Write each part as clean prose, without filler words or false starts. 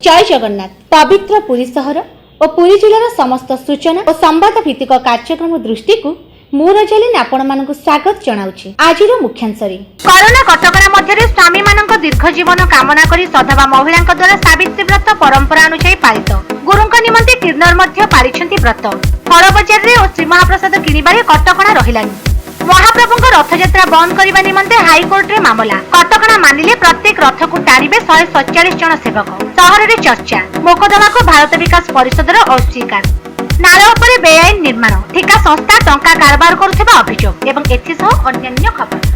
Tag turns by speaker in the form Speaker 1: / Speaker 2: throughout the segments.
Speaker 1: जय जगन्नाथ। पवित्र पुरी सहर और पुरी जिलार समस्त सूचना और संवाद भित्तिक कार्यक्रम दृष्टि को मुरजालिन आपण मानक स्वागत जनाउछि। आजिरो मुख्यांशरी कोरोना कटकणा मध्य स्वामी मानक दीर्घ जीवन कामना करी सधवा महिला द्वारा सावित्री व्रत परंपरा अनुसार पालित। गुरुंक निमंते किन्नर मध्य पालिछंती व्रत। फल बजार रे और श्री महाप्रसाद किनिबारे कटकणा रहिलानी। महाप्रभुଙ୍କ रथयात्रा बंद करने निमंते हाईकोर्ट रे मामला। कटकणा मानिले प्रत्येक रथ को टाणिबे 147 जन सेवक। सहर रे चर्चा। मोकदमा को भारत विकास परिषदर अस्वीकार। नाला उपरे बेआईन निर्माण। ठिका संस्था टंका कारबार करुथिबा अभियोग एवं एथिसह अन्य खबर।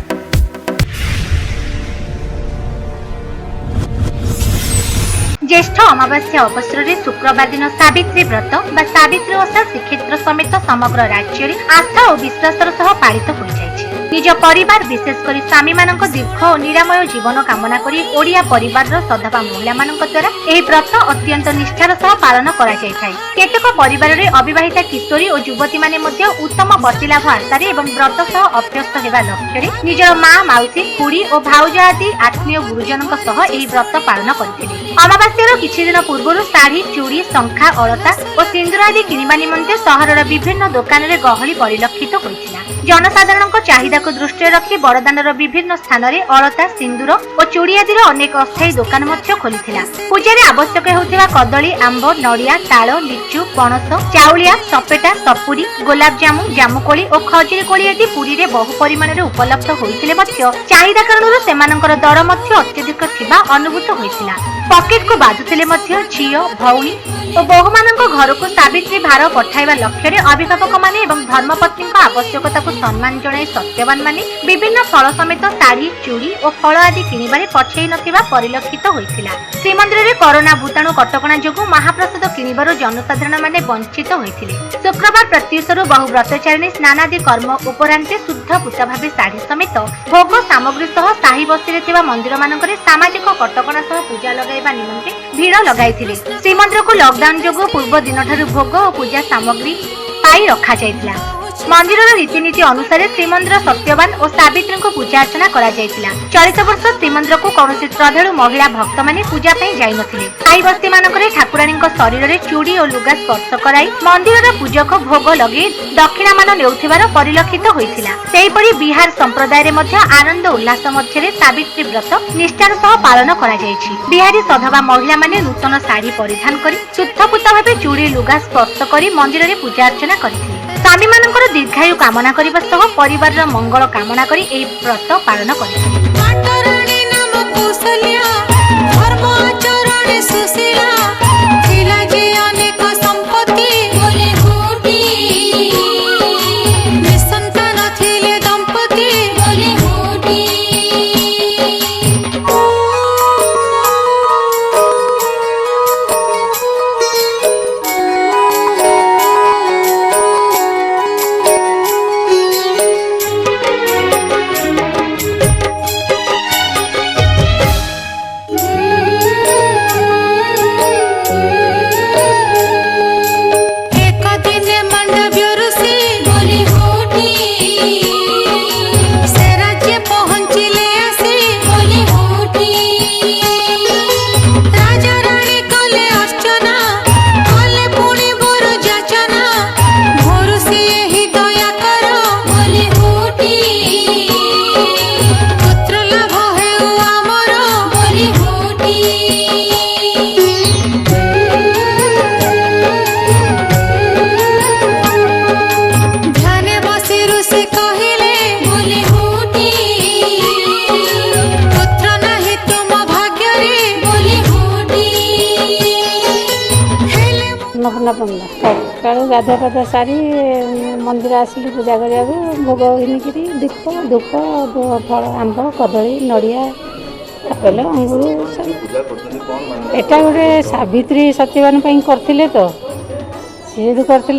Speaker 1: ज्येष्ठ अमावास्या अवसर में शुक्रवार दिन सावित्री व्रत व सावित्री ओषा श्रीक्षेत्र समेत समग्र राज्य में आस्था और विश्वासर सह पालित हो जाइछि। निज परिवार विशेषकर स्वामी मानक दीर्घ और निरामय जीवन कामना करी ओडिया परिवार सधवा महिला मानक द्वारा यह व्रत अत्यंत निष्ठार सह पालन करा जायथाय। केतेक परिवार में अविवाहिता किशोरी और युवती माने मध्य उत्तम प्रतिलाभ आशार एवं व्रत सह अभ्यस्त हेबा लक्ष्य निजर माँ माउसी खुड़ी और भाउज आदि आत्मीय गुरुजनक सह यह व्रत पालन करथिले। अमावास्यार किछि दिन पूर्व साड़ी चूड़ी शंखा अलता और सिंदूर आदि किनिबा निमंते सहरर विभिन्न दुकान रे गहली परिलक्षित होइथिला। जनसाधारणक चाहिदा को दृष्टि रखी बड़दाण्डर विभिन्न स्थान में अलता सिंदूर और चूड़ी आदि अनेक अस्थायी दुकान खोली। पूजा आवश्यक होता कदली आंब नड़िया ताल लिचु पणस चाउलिया सपेटा सपुरी गोलापजामु जामुकोली और खजुरी कोली आदि पुरी में बहु परिमाण उपलब्ध होते चाहिदा कारण दर अत्यधिक थिबा अनुभूत होता। पकेट को बाधुले झील भौणी और बहु मान घर को सावित्री भार पठाइबा लक्ष्य अभिभावक माने धर्मपत्नी आवश्यकता को सम्मान जणाई सत्यवान माने विभिन्न फल समेत साड़ी चूड़ी और फल आदि किनिबारे पछेई नथिबा परिलक्षित होइथिला। श्रीमंदिर रे कोरोना भूताणु कटकणा जोगु महाप्रसाद किनिबार जनसाधारण माने वंचित होइथिले। शुक्रवार प्रत्युषरु बहु व्रतचारिणी स्नानादि कर्म उपरांते शुद्ध पूता भावे साड़ी समेत भोग सामग्री सह साही बस्ती थिबा मंदिर मानकरे सामाजिक कटकणा सह पूजा लगाइबा निमंते भीड़ लगाइथिले। श्रीमंदिर को लॉकडाउन जोगु पूर्व दिन ठारु भोग और पूजा सामग्री पाई रखा जाइथिला। मंदिर रीतिनीति अनुसार श्रीमंदिर सत्यवान और सावित्री को पूजा अर्चना करा जायतिला। चलित वर्ष श्रीमंदिर को कौन श्रद्धालु महिला भक्त माने पूजा जाई नथिले। साई बस्ती मानकरे ठाकुराणी शरीर में चूड़ी और लुगा स्पर्श कराई मंदिर पूजक भोग लगे दक्षिणामान नेउथिबार परिलक्षित होइथिला। सेहिपरि बिहार संप्रदाय रे मध्य आनंद उल्लास मध्य सावित्री व्रत निष्ठार सह पालन करा जायछि। बिहारी सधवा महिला माने नूतन साड़ी परिधान करी शुद्धपूत भावे चूड़ी लुगा स्पर्श करी मंदिर में पूजा अर्चना करथिले। स्वामी मानकर दीर्घायु कामना करने सह परिवार मंगल कामना करी एही व्रत पालन करथिले।
Speaker 2: सकालू गाधा पाधा सारी मंदिर आसिलु पूजा करा भोग घिनिकी दीप धूप फल आंब कदली नड़िया आपेल अंगूर एटा गोटे सावित्री सत्यवान करते तो सी जो करते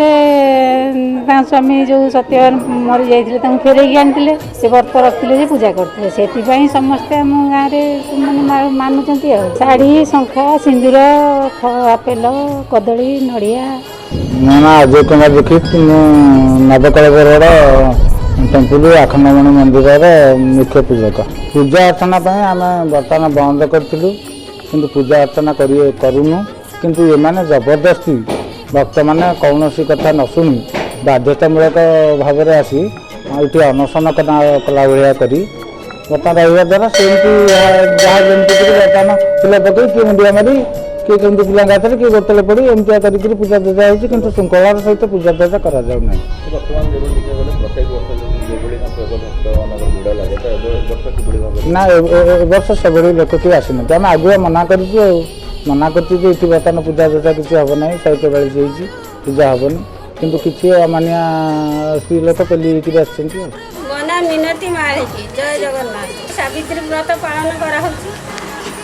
Speaker 2: स्वामी जो सत्यवान मरी जाते फेरैक आनी से व्रत रखते पूजा करते से समस्ते आम गाँव में मानुंट शाढ़ी शंखा सिंदूर आपेल कदली नड़िया
Speaker 3: मो ना अजय कुमार दीक्षित नवकलेवर टेम्पल आखंडमणि मंदिर मुख्य पूजक पूजा अर्चना आम बर्तमान बंद करूँ किंतु पूजा अर्चना करूनु किंतु एमाने जबरदस्ती भक्त मैंने कौन कथा न शुणी बाध्यतामूलक भाव में आसी ये अनशन कला भाया करी बर्तमान रहा द्वारा सेमती जहाँ जमी बर्तमान पिला पकई किए मुंडिया मारी किए कमी पिला हाथ किए गोतले पड़ी एमती कर पूजा दूजा होती कि श्रृंखलार सहित पूजा दूजा करा ना वर्ष से लोक किए आसना आम आगुआ मना कर मना कर बर्तमान पूजा दूजा किसी हम ना साहित्य बाड़ी पूजा हेनी किंतु किसी अमानिया स्त्री लोक पेली
Speaker 4: मना मिनती मारिकी जय जगन्नाथ सावित्री व्रत पालन करा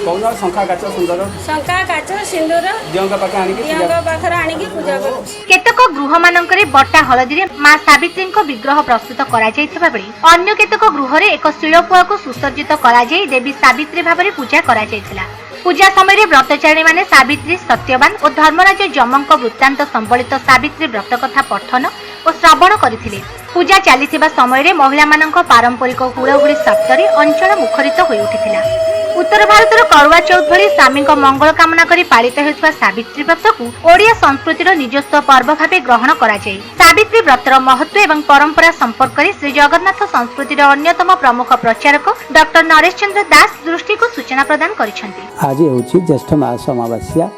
Speaker 5: कौन शंखा काच सुंदर
Speaker 4: शंखा काच सिंदूर
Speaker 5: दियंका
Speaker 4: पाखर आनिकी पूजा करू
Speaker 1: केतक गृह मानकरे बटा हलदी रे मां सावित्री विग्रह प्रस्तुत करा जायथिबा बेले अन्य केतक गृह रे एक शिलपुआ को सुसज्जित करा जाय देवी सावित्री भाबरे पूजा करा जायथिला। पूजा समय व्रतचारिणी माने सावित्री सत्यवान और धर्मराज जमंक वृत्तांत संबलित सावित्री व्रत कथा पठन और श्रवण करथिले। पूजा चलीथिबा समय महिला मानक पारंपरिक हुड़हुड़ी शब्दरे अंचल मुखरित होई उठिथिला। उत्तर भारतर करवा चौथ भली स्वामी मंगल कामना करी पालित हेउथबा सावित्री व्रत को ओडिया संस्कृतिर निजस्व पर्व भावे ग्रहण करा जाय। सावित्री व्रतर महत्व एवं परंपरा संपर्क में श्री जगन्नाथ संस्कृतिर अन्यतम प्रमुख प्रचारक डॉक्टर नरेश चंद्र दास दृष्टि को सूचना प्रदान करिसेंति।
Speaker 6: आज होछि ज्येष्ठ मास अमावास्या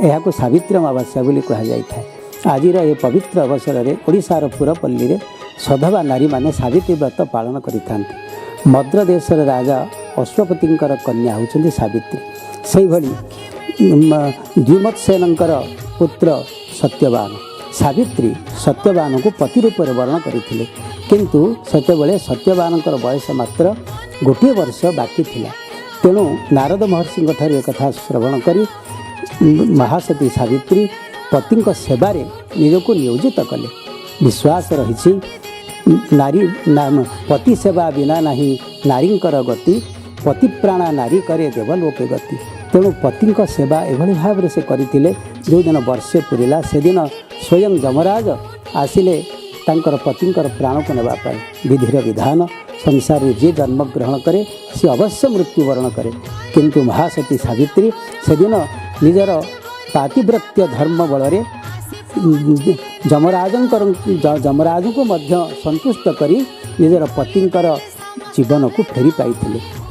Speaker 6: एहा को सावित्री अमावास्या बोली कहा जाय थाए। आजिर ए पवित्र अवसर में ओडिशार पुरपल्ली रे सधवा नारी माने सावित्री व्रत पालन करिथांती। मद्र देशर राजा अश्वपतिंकर कन्या होउछन्ती सावित्री। सेहि भली द्युमत्सेनंकर पुत्र सत्यवान सावित्री सत्यवान को पति रूप में वर्ण करथिले किंतु सेतेबेले सत्यवानकर बयस मात्र गोटे वर्ष बाकी थिला। तेणु नारद महर्षि ठारे कथा श्रवण करी महासती सावित्री पति सेवारे निजको नियोजित कले। विश्वास रही नारी पति सेवा बिना नहीं नारींकर गति पति प्राणा नारी करे देवलोके गति। तेणु पति सेवा एभली भाव से करथिले। जो दिन वर्षे पूरा से दिन स्वयं जमराज आसिले तांकर पतिंकर प्राण को नेबा पाए। विधिर विधान संसार में जे जन्म ग्रहण करे सी अवश्य मृत्युवरण करे किंतु महासती सावित्री से दिन निजर पातिव्रत्य धर्म बल जमराज को मध्य संतुष्ट करी निजर पतिंकर जीवन को फेरी पाई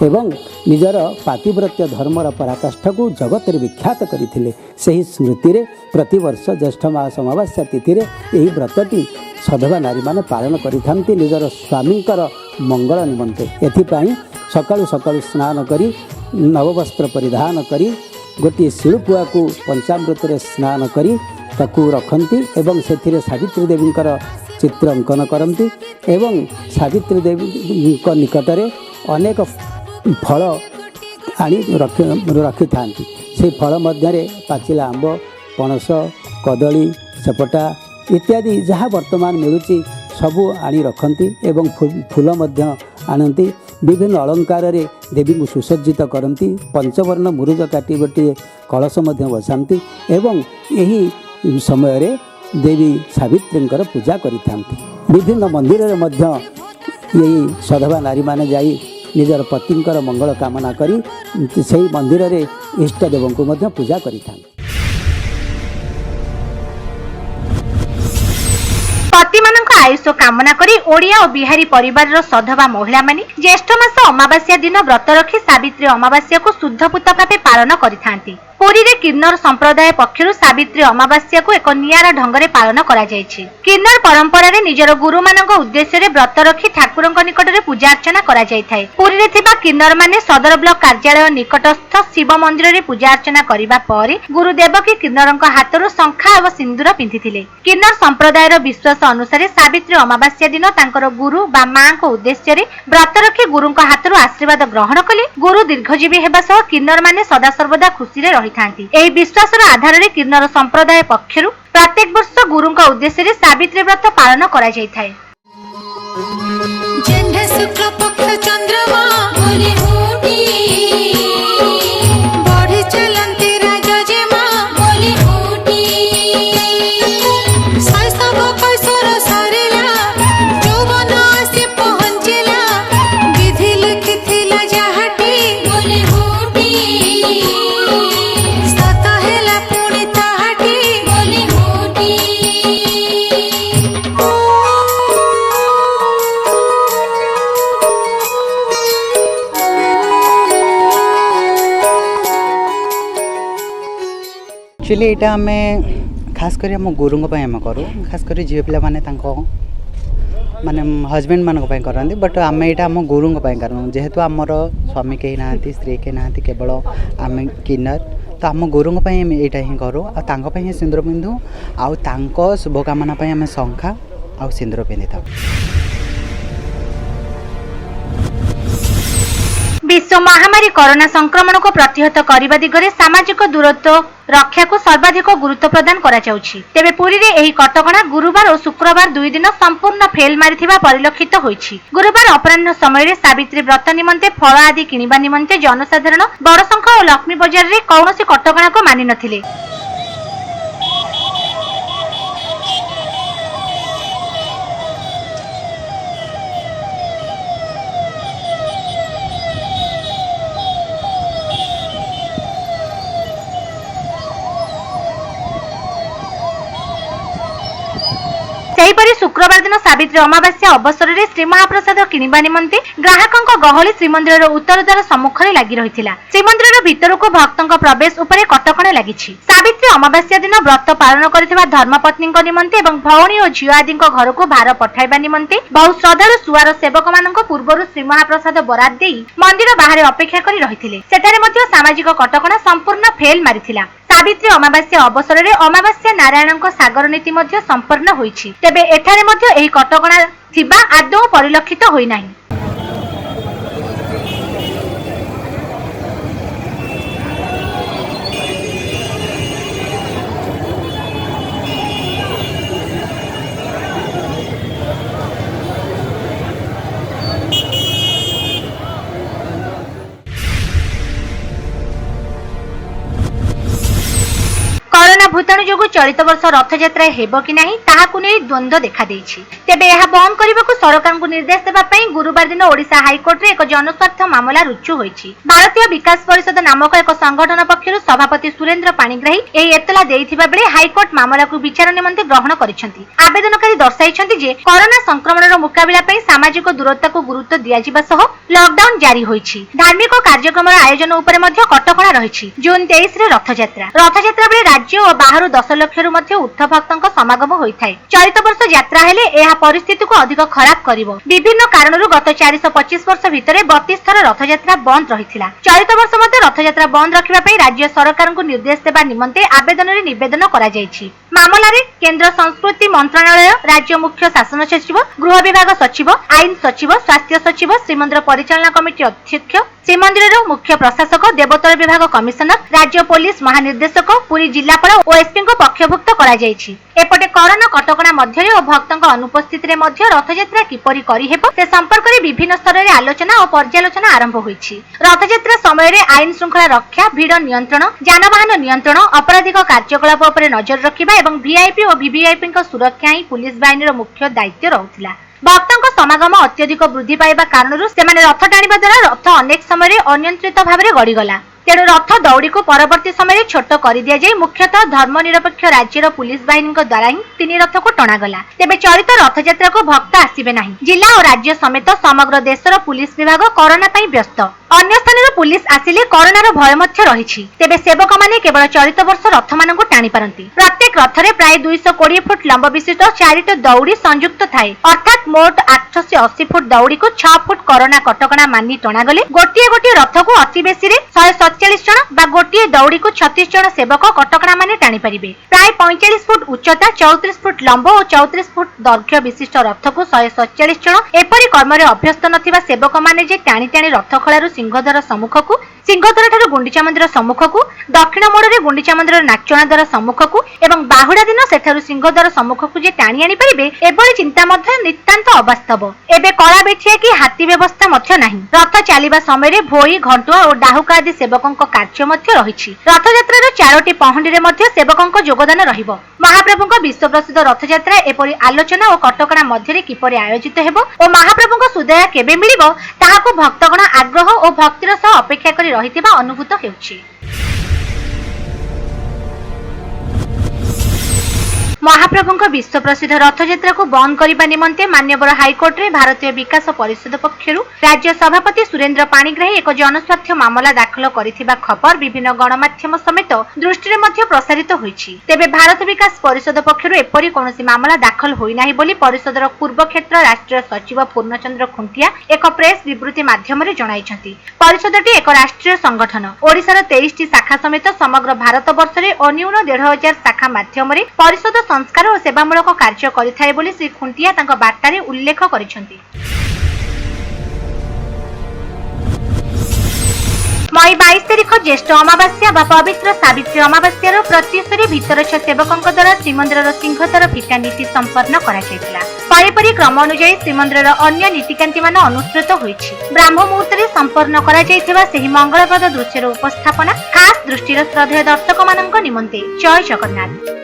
Speaker 6: एवं निजर पातिव्रत्य धर्मर पराकाष्ठा को जगत में विख्यात करते। सही स्मृति रे प्रतिवर्ष ज्येष्ठ मास अमावास्या तिथि यही व्रतटी सधवा नारी माने पालन करिथांती निजर स्वामींकर मंगल निमंते। एथिपाई सकाळु सकाळु स्नान करी नववस्त्र परिधान करी गोटे शिलपुआ को पंचामृत रे स्नान करी ताकू रखती एवं से सावित्री देवींकर चित्र अंकन करती एवं सावित्री देवी निकटरे अनेक फल आनी रखि था। से फल मध्य पाचिला आंब पणस कदली सेपटा इत्यादि जहाँ वर्तमान मिलूँ सबू आनी रखती एवं फूल मध्य आनती। विभिन्न अलंकार रे देवी को सुसज्जित करती। पंचवर्ण मुरुज काटी गोटे कलश मध्य बसाती एवं यही समय रे देवी सावित्री पूजा करिथांती। विभिन्न मंदिर रे मध्य यही सधवा नारी माने जाई निजर पतिंकर मंगल कामना करी सही मंदिर रे इष्ट देवों को मध्य पूजा करिथांती।
Speaker 1: पति मानक आयुष कामना करी ओडिया और बिहारी परिवार सधवा महिला माने ज्येष्ठ मास अमावास्या दिन व्रत रखी सावित्री अमावास्या को शुद्धपूत भावे पालन करिथांती। पुरी रे किन्नर संप्रदाय पक्षरु सावित्री अमावास्या को एक नियारा ढंगरे पालन करा जायछि। किन्नर परंपरा रे निजर गुरु मानक उद्देश्य रे व्रत रखी ठाकुरंक निकट रे पूजा अर्चना करा जायथाय। पुरी रे थिबा किन्नर माने सदर ब्लॉक कार्यालय निकटस्थ शिव मंदिर रे पूजा अर्चना करिबा परे गुरु देवकी किन्नरंक हातरो शंखा एवं सिंदूर पिंधिथिले। किन्नर संप्रदाय रो विश्वास अनुसार सावित्री अमावास्या दिन तांकर गुरु बा मां को उद्देश्य रे व्रत रखी गुरुंक हातरो आशीर्वाद ग्रहण कले गुरु दीर्घजीवी हेबा सह किन्नर माने सदा सर्वदा खुशी रे रहिथांती। एही विश्वासर आधार रे किन्नर संप्रदाय पक्षरु प्रत्येक वर्ष गुरुंक उद्देश्य रे सावित्री व्रत पालन करा जायथाय।
Speaker 7: जन्ह शुक्ल पक्ष चंद्रमा बोले होटी बढ़ी चलंती राजा जेमा बोले होटी शैशव कैशोर सरेला यौवन से पहुंचेला विधि लिखिथिला जहाटी बोले होटी
Speaker 8: एक्चुअली यहाँ आम खास कर आम गुरु आम करूँ खास कर झील पिला माने माने हजबैंड मान करती बट आम यहाँ आम गुरु करूँ जेहेतु आमर स्वामी कहीं ना स्त्री कहीं ना केवल आम किन्नर तो आम गुरु यहाँ ही करूँ आँ सिंदूर पिंधु आउ शुभकामना आम शंखा आउ सिंदूर पिंधि था।
Speaker 1: विश्व महामारी कोरोना संक्रमण को प्रतिहत करने दिगरे सामाजिक दूरत्व रक्षा को सर्वाधिक गुरुत्व प्रदान करा जाउछि। तेबे पुरी रे एही कटकणा गुरुवार और शुक्रवार 2 दिन संपूर्ण फेल मारिथिबा परिलक्षित होइछि। गुरुवार अपराह्न समय रे सावित्री व्रत निमंते फल आदि किनिबा निमंते जनसाधारण बड़संख्या और लक्ष्मी बाजार रे कौनसी कटकणा को मानि नथिले। सेहीपरि शुक्रवार दिन सावित्री अमावास्या अवसर में श्री महाप्रसाद किनिबा निमंते ग्राहकंक गहली श्रीमंदिर उत्तरद्वार सम्मुखरे लागि रहिथिला। श्रीमंदिर भितर को भक्तंक प्रवेश उपरे कटकणा लागिछि। सावित्री अमावास्या दिन व्रत पालन करथिबा धर्मपत्नीक निमंते एवं भौणी और झियो आदि घर को भार पठाइबा निमंते बहु श्रद्धालु सुवार सेवक मानक पूर्वरु श्री महाप्रसाद बराद देई मंदिर बाहर अपेक्षा करी रहिथिले। सेठारे मध्ये सामाजिक कटकणा संपूर्ण फेल मारिथिला। सावित्री अमावास्या अवसर में अमावास्या नारायण सागर नीति मध्य संपन्न होइछि। तेबे एठारे मध्य एही कटकणा थिबा आदौ परिलक्षित होई नाही। कोरोना भूताणु जोगु चलित वर्ष रथयात्रा हेबो कि नाही ताहाकु नै द्वंद्व देखा देछि। तेबे एहा बंद करबाकु सरकार को निर्देश देबा पई गुरुवार दिन ओडिशा हाईकोर्ट रे एक जनस्वार्थ मामला रुजु होइछि। भारतीय विकास परिषद नामक एक संगठन पक्षरु सभापति सुरेंद्र पाणिग्राही एही एतला देइथिबा बेले हाईकोर्ट मामला को विचार निमंते ग्रहण करिसेंति। आवेदनकारी दर्शाइछन्ति जे कोरोना संक्रमणर मुकाबिला पई सामाजिक दूरत्व को गुरुत्व दियाजिबा सह लॉकडाउन जारी होइछि। धार्मिक कार्यक्रमर आयोजन उपरे मध्ये कटकणा रहिछि। जून 23 रे रथयात्रा बेले राज्य और बाहर 10 लाख रु मध्ये ऊर्ध्व भक्तंक समागम होइथाय। चलित वर्ष यात्रा हेले एहा परिस्थिति को अधिक खराब करिवो। विभिन्न कारणरू गत 425 वर्ष भितरे 32 थर रथयात्रा बंद रहिथिला। चलित वर्ष मध्ये रथयात्रा बंद रखिबा पई राज्य सरकार को निर्देश देबा निमंते आवेदन रे निवेदन करा जायछि। मामला रे केंद्र संस्कृति मंत्रालय, राज्य मुख्य शासन सचिव, गृह विभाग सचिव, आईन सचिव, स्वास्थ्य सचिव, श्रीमंदिर परिचालना कमिटी अध्यक्ष, श्रीमंदिर मुख्य प्रशासक, देवोत्तर विभाग कमिशनर, राज्य पुलिस महानिर्देशक, पुरी जिलापाल और एसपी को पक्षभुक्त करा जायछि। एपटे कोरोना कटकणा मध्यरे और भक्तंक अनुपस्थिति रे मध्य रथयात्रा किपरि करि हेबो से संपर्क रे विभिन्न स्तर रे आलोचना और पर्यालोचना आरंभ होइछि। रथयात्रा समय रे आईन श्रृंखला रक्षा, भीड़ नियंत्रण, जानवाहन नियंत्रण, आपराधिक कार्यकलाप उपरे नजर रखिबा एवं वीआईपी और वीवीआईपी सुरक्षा ही पुलिस बाहिनीर मुख्य दायित्व रहुथिला। भक्तंक समागम अत्यधिक वृद्धि पाइबा कारणरू सेमाने रथ टाणिबा द्वारा रथ अनेक समय अनियंत्रित भाव में गड़ीगला। तेणु रथ दौड़ी को परवर्ती समय छोट कर दिया जाए मुख्यतः धर्मनिरपेक्ष राज्यर पुलिस बाहिनी द्वारा ही 3 रथ को टणागला। तेबे चलित रथयात्रा को भक्त आसिबे नाही। जिला और राज्य समेत समग्र देशर पुलिस विभाग कोरोना पई व्यस्त। अन्य स्थान पुलिस आसिले कोरोनार भय मध्य रहिछि। तेबे सेवक माने केवल चलित वर्ष रथ मानकु टाणी पारंती। प्रत्येक रथरे प्राय 220 फुट लंब विशिष्ट 4टी दौड़ी संयुक्त थाए। अर्थात मोट 880 फुट दौड़ी को 6 फुट कोरोना कटकणा मानि टणागले गोटिए गोटिए रथ को अति बेसी रे 147 जन बा गोटिए दौड़ी को 36 जन सेवक कटकणा माने टाणी परिबे। प्राय 45 फुट उच्चता, 34 फुट लंब और 34 फुट दैर्घ्य विशिष्ट रथ को 147 जन एपरि कर्म रे अभ्यस्त नथिबा सेवक माने जे टाणी टाणी रथ खळारू सिंहद्वार सम्मुख को, सिंहद्वार ठारू गुंडीचा मंदिर सम्मुख को, दक्षिण मोड़ रे गुंडीचा मंदिर नाचणा द्वार सम्मुख को एवं बाहुडा दिन सेठारू सिंहद्वार सम्मुख को जे टाणी आनी परिबे एबोली चिंता मध्य नितांत अवास्तव। एबे कला बेठिया कि हाथी व्यवस्था मध्य नाही। रथ चलिबा समय रे भोई, घंटुआ और डाहुका आदि सेवकंक कार्य मध्य रहिछि। रथयात्रार 4टी पहंडी रे मध्य सेवकंक योगदान रहिबो। महाप्रभुंक विश्व प्रसिद्ध रथयात्रा एपरि आलोचना और कटकणा मध्य किपरि आयोजित हेबो और महाप्रभुंक सुदया केबे मिलिबो ताहाको भक्तगण आग्रह और भक्तिर सह अपेक्षा करि रहितिबा अनुभूत हेउछि। महाप्रभुଙ୍କ विश्व प्रसिद्ध रथयात्रा को बंद करने निमंते मान्यवर हाइकोर्ट रे भारतीय विकास परिषद पक्षरु राज्य सभापति सुरेंद्र पाणिग्राही एक जनस्वार्थ मामला दाखल करिथिबा खबर विभिन्न गणमाध्यम समेत दृष्टि मध्य प्रसारित होईछि। तेबे भारत विकास परिषद पक्षरु एपरि कोनोसी मामला दाखल होई नाही बोली परिषदर पूर्व क्षेत्र राष्ट्रीय सचिव पूर्णचंद्र खुंटिया एक प्रेस विबृति माध्यम रे जणाइछन्ति। परिषदटी एक राष्ट्रीय संगठन ओडिशार 23 टी शाखा समेत समग्र भारत वर्ष रे अन्यून 1500 शाखा माध्यम रे परिषद संस्कार और सेवामूलक कार्य करिथाय बोली श्री खुंटिया तांका बार्तारे उल्लेख करिसेंति। मई 22 तारिख ज्येष्ठ अमावास्या बा पवित्र सावित्री अमावास्यार प्रत्युषरी भितरछ सेवकଙ୍କ द्वारा श्रीमंदिरर सिंहद्वार फिटा नीति संपन्न करा जायतिला। पारिपरि क्रम अनुसार श्रीमंदिरर अन्य नीतिकांति मान अनुसृत होईछि। ब्राह्म मुहूर्तरे संपन्न करा जायथिबा सेही मंगलप्रद दृश्यर उपस्थापना खास दृष्टिर श्रद्धेय दर्शक माननक निमंते जय जगन्नाथ।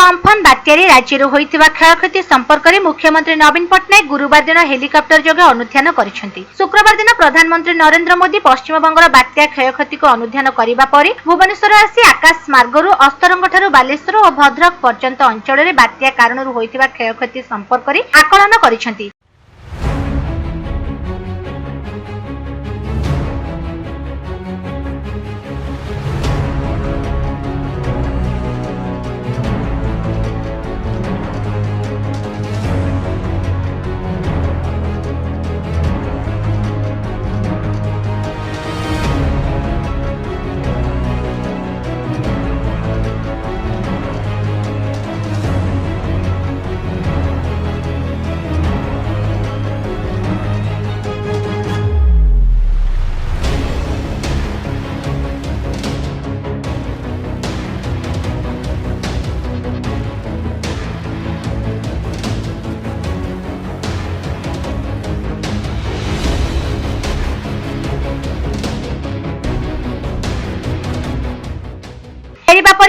Speaker 1: अम्फन बात्यारे राज्य होइतिबा क्षयक्षति संपर्क में मुख्यमंत्री नवीन पट्टनायक गुरुवार दिन हेलिकप्टर जोगे अनुध्यान करिसेंति। शुक्रवार दिन प्रधानमंत्री नरेंद्र मोदी पश्चिम बंगर बात्या क्षयक्षति को अनुध्यान करिबा परे भुवनेश्वर आसी आकाश मार्गरु अस्तरंग ठारू बालेश्वर और भद्रक पर्यंत अंचल में बात्या कारणरू होइतिबा क्षयक्षति संपर्क में आकलन करिसेंति।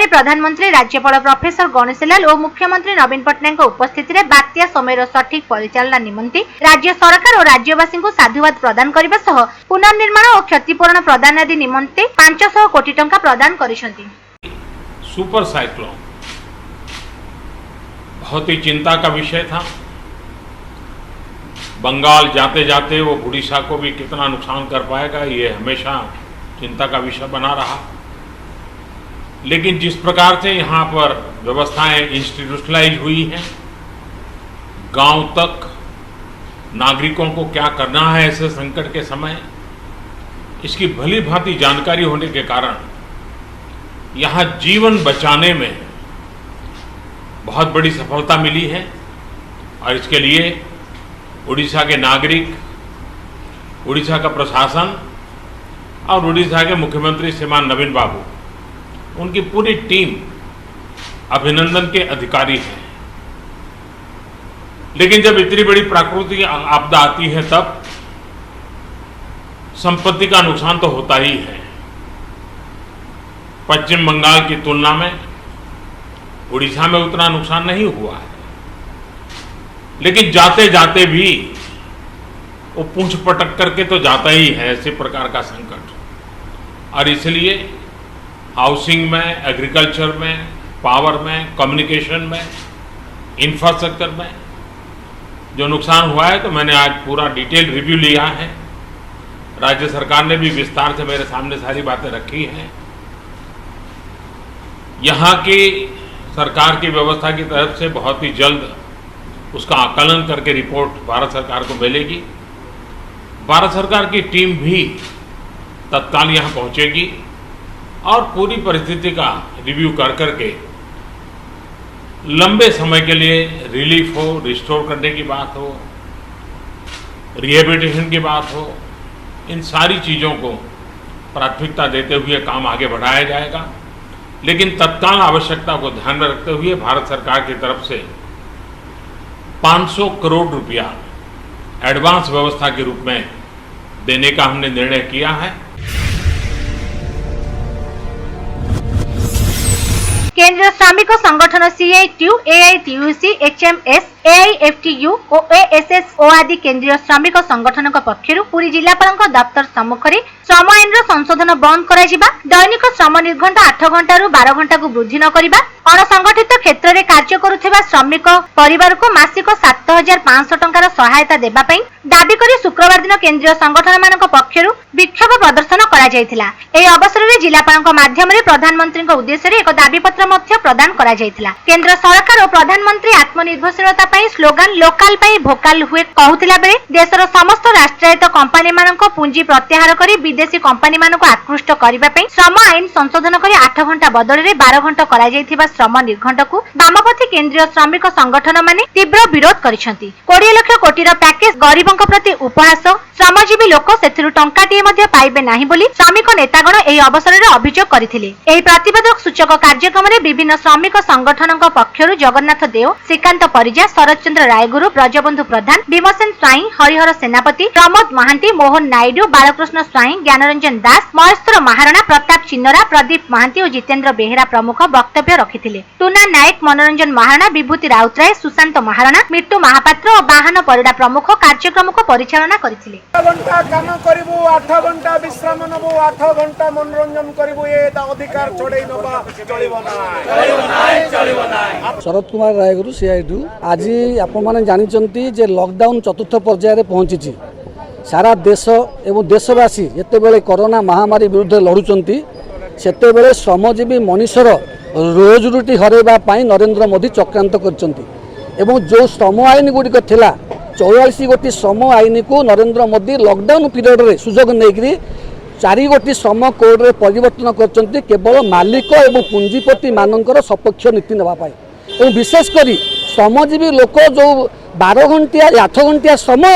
Speaker 1: प्रधानमंत्री राज्यपाल प्रोफेसर गणेशलाल और मुख्यमंत्री नवीन पट्टनायक उपस्थित में बात्या समय सठिक परिचालना निमंते राज्य सरकार और राज्यवासी को साधुवाद प्रदान करने सह पुनर्निर्माण और क्षतिपूरण प्रदान आदि निमंते 500 कोटी टंका प्रदान करिसेंति।
Speaker 9: सुपर साइक्लोन बहुत ही चिंता का विषय था। बंगाल जाते जाते वो उड़ीसा को भी कितना नुकसान कर पाएगा ये हमेशा चिंता का विषय बना रहा। लेकिन जिस प्रकार से यहाँ पर व्यवस्थाएं इंस्टीट्यूशनलाइज हुई हैं, गांव तक नागरिकों को क्या करना है ऐसे संकट के समय, इसकी भली भांति जानकारी होने के कारण यहाँ जीवन बचाने में बहुत बड़ी सफलता मिली है। और इसके लिए उड़ीसा के नागरिक, उड़ीसा का प्रशासन और उड़ीसा के मुख्यमंत्री श्रीमान नवीन बाबू, उनकी पूरी टीम अभिनंदन के अधिकारी है। लेकिन जब इतनी बड़ी प्राकृतिक आपदा आती है तब संपत्ति का नुकसान तो होता ही है। पश्चिम बंगाल की तुलना में उड़ीसा में उतना नुकसान नहीं हुआ है, लेकिन जाते जाते भी वो पूंछ पटक करके तो जाता ही है ऐसे प्रकार का संकट। और इसलिए हाउसिंग में, एग्रीकल्चर में, पावर में, कम्युनिकेशन में, इंफ्रास्ट्रक्चर में जो नुकसान हुआ है, तो मैंने आज पूरा डिटेल रिव्यू लिया है। राज्य सरकार ने भी विस्तार से मेरे सामने सारी बातें रखी हैं। यहाँ की सरकार की व्यवस्था की तरफ से बहुत ही जल्द उसका आकलन करके रिपोर्ट भारत सरकार को मिलेगी। भारत सरकार की टीम भी तत्काल यहाँ पहुँचेगी और पूरी परिस्थिति का रिव्यू कर करके लंबे समय के लिए रिलीफ हो, रिस्टोर करने की बात हो, रिहेबिलिटेशन की बात हो, इन सारी चीज़ों को प्राथमिकता देते हुए काम आगे बढ़ाया जाएगा। लेकिन तत्काल आवश्यकता को ध्यान में रखते हुए भारत सरकार की तरफ से 500 करोड़ रुपया एडवांस व्यवस्था के रूप में देने का हमने निर्णय किया है।
Speaker 1: केंद्रीय श्रमिक संगठन सीआईटीयू, एआईटीयूसी, एचएमएस, एआईएफटीयू और एएसएसओ आदि केंद्रीय श्रमिक संगठन पक्षर पूरी जिलापाल दफ्तर सम्मुख में श्रम आईन संशोधन बंद कर दैनिक श्रम निर्घंट 8 घंटा 12 घंटा को वृद्धि न करने, अणसंगठित क्षेत्र में कार्य करुवा श्रमिक परिवार को मासिक 7,500 टंकार सहायता देवाई दाबी कर शुक्रवार दिन केंद्रीय संगठन मान पक्षर विक्षोभ प्रदर्शन कर अवसर में जिलापाल माध्यम प्रधानमंत्री उद्देश्य एक दाबीपत्र प्रदान कर केंद्र सरकार और प्रधानमंत्री आत्मनिर्भरशीलता स्लोगान लोकाल भोकाल हुए कहूतिला बेले देशर समस्त राष्ट्रायत्त कंपनी मानक पुंजी प्रत्याहार कर विदेशी कंपनी मानक आकृष्ट करने श्रम आईन संशोधन कर 8 घंटा बदल में 12 घंटा कर श्रम निर्घंट को वामपंथी केंद्रीय श्रमिक संगठन माने तीव्र विरोध कर 20 लाख कोटीर पैकेज गरीबों प्रति उपहास, श्रमजीवी लोक से टंकाटे पाइबे नहीं बोली श्रमिक नेतागण एही अवसर में अभियोग करथिले। एही प्रतिबाद सूचक कार्यक्रम में विभिन्न श्रमिक संगठन पक्षर जगन्नाथ देव, श्रीकांत परिजा, शरदचंद्र रायगुरु, ब्रजबंधु प्रधान, भीमसेन स्वाई, हरिहर सेनापति, प्रमोद महांती, मोहन नायडू, बालकृष्ण स्वाई, ज्ञानरंजन दास, महेश्वर महाराणा, प्रताप चिन्नरा, प्रदीप महांती और जितेंद्र बेहेरा प्रमुख वक्तव्य रखिथिले। टुना नायक, मनोरंजन महाराणा, विभूति राउतराय, सुशांत महाराणा, मिट्टू महापात्र और बाहन परिडा प्रमुख कार्यक्रम को परिचालना करथिले।
Speaker 5: 8 घंटा काम करिवु, 8 घंटा विश्राम नबु, 8 घंटा मनोरंजन करिवु, ए अधिकार छोड़े नबा चलिबो नाही।
Speaker 10: शरद कुमार रायगुरु सीआईटीयू आज आपण माने जानिचंती जे लॉकडाउन चतुर्थ पर्याय रे पहुंची सारा देश एवं देशवासी जेतेबेले कोरोना महामारी विरुद्ध लड़ुचंती सेतेबेले श्रमजीवी मनुष्यर रोजरुटी हरेबा पाई नरेंद्र मोदी चक्रांत करचंती एवं जो श्रम आईन गुड़िक थिला 44 गोटी श्रम आईन को नरेंद्र मोदी लॉकडाउन पीरियड रे सुजोग नेकरी 4 गोटी श्रम कोड रे परिवर्तन करचंती केवल मालिक एवं पुंजीपति मानकर सपक्ष नीति नेबा पाई एवं विशेषकर श्रमजीवी लोक जो 12 घंटिया 8 घंटिया समय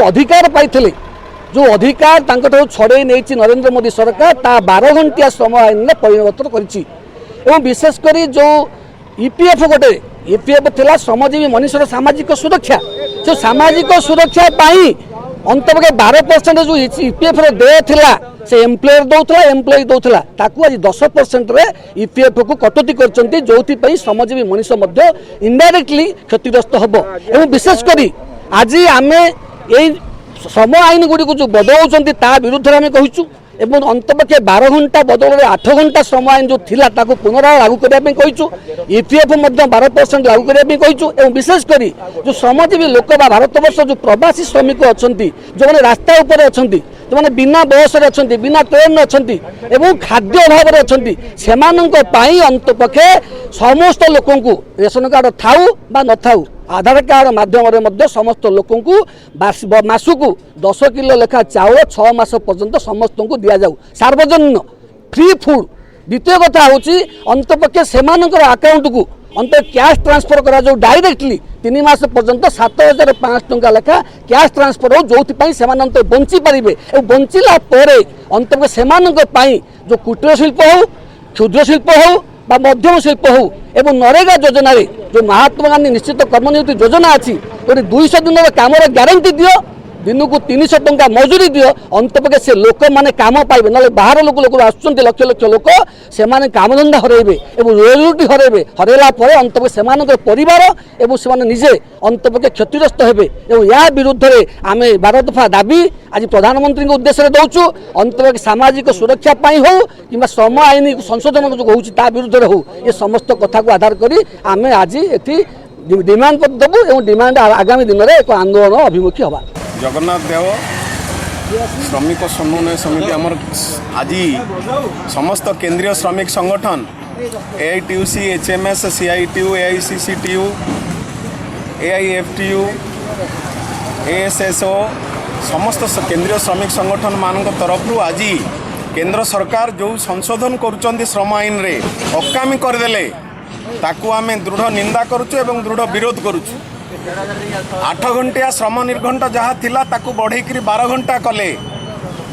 Speaker 10: अधिकार पाइथिले जो अधिकार तांको छड़े नहीं नरेंद्र मोदी सरकार ता 12 घंटिया श्रम आईन में परिवर्तन करिछि एवं विशेषकर जो ईपीएफ गोटे ईपीएफ थिला श्रमजीवी मनुष्यर सामाजिक सुरक्षा जो सामाजिक सुरक्षा पाई अंतर्गत 12% जो ईपीएफ रो देय थिला से एम्प्लॉयर दौला एम्प्लॉय दौला ताकू आज 10% रे ईपीएफ को कटौती करचंती जोथि पई श्रमजीवी मनुष्य मध्य इनडायरेक्टली क्षतिग्रस्त हबो एवं विशेषकर आज आमे ए श्रम आईन गुड़ी को जो बदलाउचंती ता विरुद्ध आमे कहिचु एवं अंतपक्षे 12 घंटा बदल में 8 घंटा श्रम आईन जो थिला ताको पुनराय लागू करने कहीचु ईपीएफ 12% लागू करने कहीचु एवं विशेषकर जो श्रमजीवी लोक भारत वर्ष जो प्रवासी श्रमिक अच्छा जो मैंने रास्ता उपर अच्छा जो बिना बस अच्छा बिना ट्रेन अच्छा एवं खाद्य अभाव अच्छा से अंतपक्षे समस्त लोक रेशन कार्ड थाऊ बा न थाऊ आधार कार्ड माध्यम समस्त लोक मासक 10 किलो लेखा चाउल 6 मास पर्यंत समस्त को दि जाऊ सार्वजनिक फ्री फूड। द्वितीय कथा हूँ अंतपक्षे से आकाउंट को अंत कैश ट्रांसफर करा जो डायरेक्टली 3 मास पर्यंत 7,500 टंका लेखा कैश ट्रांसफर हो जो बंची पारे और बंचला अंत से जो कुटीर शिल्प हो क्षुद्र शिल्प हो बा मध्यम शिल्प हो एवं नरेगा योजना जो महात्मा गांधी निश्चित कर्मनियुक्ति योजना अच्छी गोटे 200 दिन काम ग्यारंटी दियो दिन को 300 टंका मजूरी दियो अंतपक्षे से लोक मैंने काम पाइबे ना बाहर लोक आसुँच लक्ष लक्ष लोक से कामधंदा हरइबे और रोजी हरइबे हरैला अंतपक्षे से परिवार और से निजे अंतपक्षे क्षतिग्रस्त हेबे और या विरुद्ध में आम 12 दफा दाबी आज प्रधानमंत्री उद्देश्य दौचु अंतपक्षे सामाजिक सुरक्षा हो कि श्रम आईन संशोधन जो होता विरुद्ध हो ये समस्त कथा को आधार करी आम आज ये डिमांड देवु और डिमांड आगामी दिन में एक आंदोलन अभिमुखी हवा।
Speaker 5: जगन्नाथ देव श्रमिक समन्वय समिति आमर आज समस्त केंद्रीय श्रमिक संगठन AITUC HMS CITU AICCTU AIFTU ASSO समस्त केंद्रीय श्रमिक संगठन मान तरफ आज केंद्र सरकार जो संशोधन करुँच श्रम आईन रे अकामी करदेले ताकू आम दृढ़ निंदा करुचु एवं दृढ़ विरोध करुचु। 8 घंटिया श्रम निर्घंट जहाँ थिला ताकू बढ़ेकरी 12 घंटा कले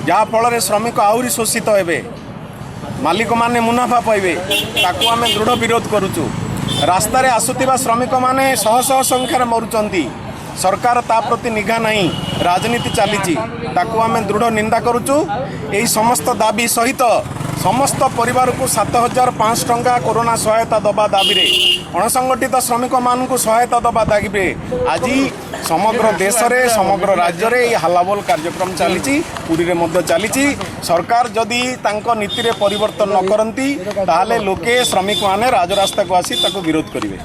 Speaker 5: जहाँ फल श्रमिक आहरी शोषित हेबे मालिक माने मुनाफा पाइबे ताकू आम दृढ़ विरोध करुचु। रास्ता रे आसुथिबा श्रमिक माने शह शह संख्यार मरुचंती सरकार ता प्रति निघा नहीं राजनीति चली ताकू आम दृढ़ निंदा करुचु। यही समस्त दाबी सहित समस्त परिवार को 7,500 टंका कोरोना सहायता दबा दाबी अणसंगठित श्रमिक मान को सहायता दबा दाबी आज समग्र देश में समग्र राज्य में हालाबोल कार्यक्रम चली पुरी में चली। सरकार जदि नीति रे परिवर्तन न करती ताहले लोके श्रमिक माने राजरास्ता को आसी ताको विरोध करेंगे।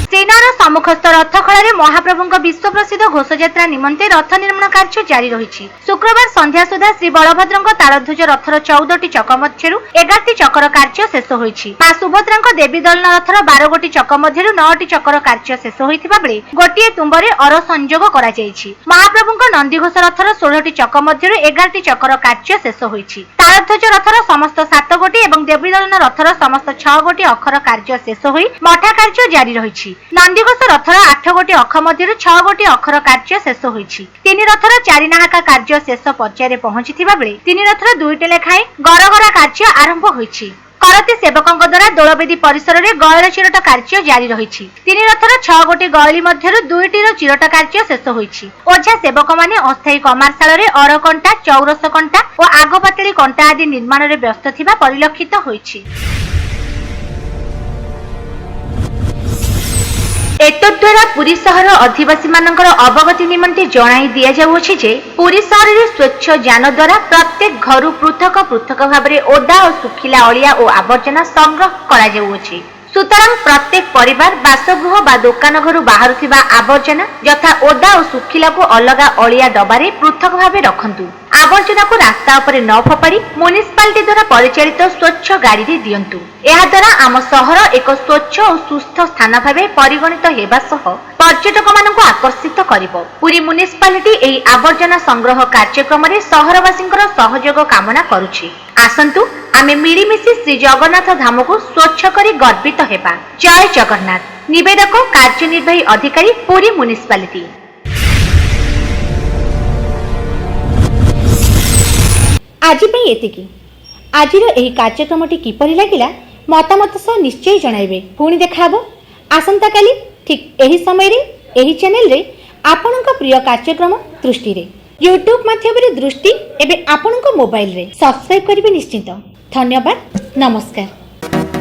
Speaker 1: सेनार सम्मुखस्थ रथखड़ा महाप्रभु विश्व प्रसिद्ध घोषयात्रा निमंते रथ निर्माण कार्य जारी रही। शुक्रवार संध्या सुधा श्री बलभद्र तालध्वज रथर 14टी चक मध्य 11टी चकर कार्य शेष होईछि। मां सुभद्रा देवी दलन रथर 12 गोटी चक मध्य 9टी चकर कार्य शेष होइथिबा बेले गोटिए तुंबरे अर संयोग करा जायछि। महाप्रभु नंदीघोष रथर 16टी चक मध्य 11टी चकर कार्य शेष होईछि। तालध्वज रथर समस्त 7 गोटी एवं देवी दलन रथर समस्त 6 गोटी अखर कार्य शेष होई मठा कार्य जारी रही। नंदीघोष रथर 8 गोटी अख मध्य 6 गोटी अखर कार्य शेष होईछि। 3 रथर 4 नाहाका कार्य शेष पर्याय पहुंचीथिबा बेले 3 रथर 2टी लेखाएं गरगरा कार्य आरंभ होईछि। करती सेवकों द्वारा दोलवेदी परिसर में गयल चिरट कार्य जारी रही। 3 रथर 6 गोटी गयली मध्य 2टीर चिरट कार्य शेष होईछि। ओझा सेवक माने अस्थायी कमारशाल रे अरकंटा चौरस कंटा और आगपातली कंटा आदि निर्माण में व्यस्त थिबा परिलक्षित होईछि। एतद्वारा पुरी सहर अधिवासी मानकर अवगति निमंते जणाई दिया जाउछि जे पुरी सहर रे स्वच्छ यान द्वारा प्रत्येक घर पृथक पृथक भाव में ओदा और सुखिला अलिया और आवर्जना संग्रह करा जाउछि। सुतरां प्रत्येक परिवार बासगृह बा दुकान घर बाहर थिबा आवर्जना यथा ओदा और सुखिला को अलगा अलिया डबारे पृथक भाव रखंतु। आवर्जना को रास्ता उपरे न फपाड़ी म्युनिसिपालिटी द्वारा परिचालित स्वच्छ गाड़ी रे दियंतु। एहा द्वारा आम सहर एक स्वच्छ और सुस्थ स्थान भावे परिगणित हेबा सह पर्यटक मानक आकर्षित करिवो। पुरी म्युनिसिपालिटी एही आवर्जना संग्रह कार्यक्रम रे सहरवासींकर सहयोग कामना करूछि। आसंतु आमे मिलीमिशि श्री जगन्नाथ धाम को स्वच्छ करी गर्वित हेबा। जय जगन्नाथ। निवेदक कार्यनिर्वाही अधिकारी पुरी म्युनिसिपालिटी। आज एतिकी आजिर एही कार्यक्रमटी किपरि लागिला मतामत सह निश्चय जणाइबे। पुणी देखाबो आसंता काली ठीक एही समय रे एही चैनल रे आपनका प्रिय कार्यक्रम दृष्टि रे यूट्यूब माध्यम रे दृष्टि एबे आपनका मोबाइल रे सब्सक्राइब करिवे निश्चित। धन्यवाद। नमस्कार।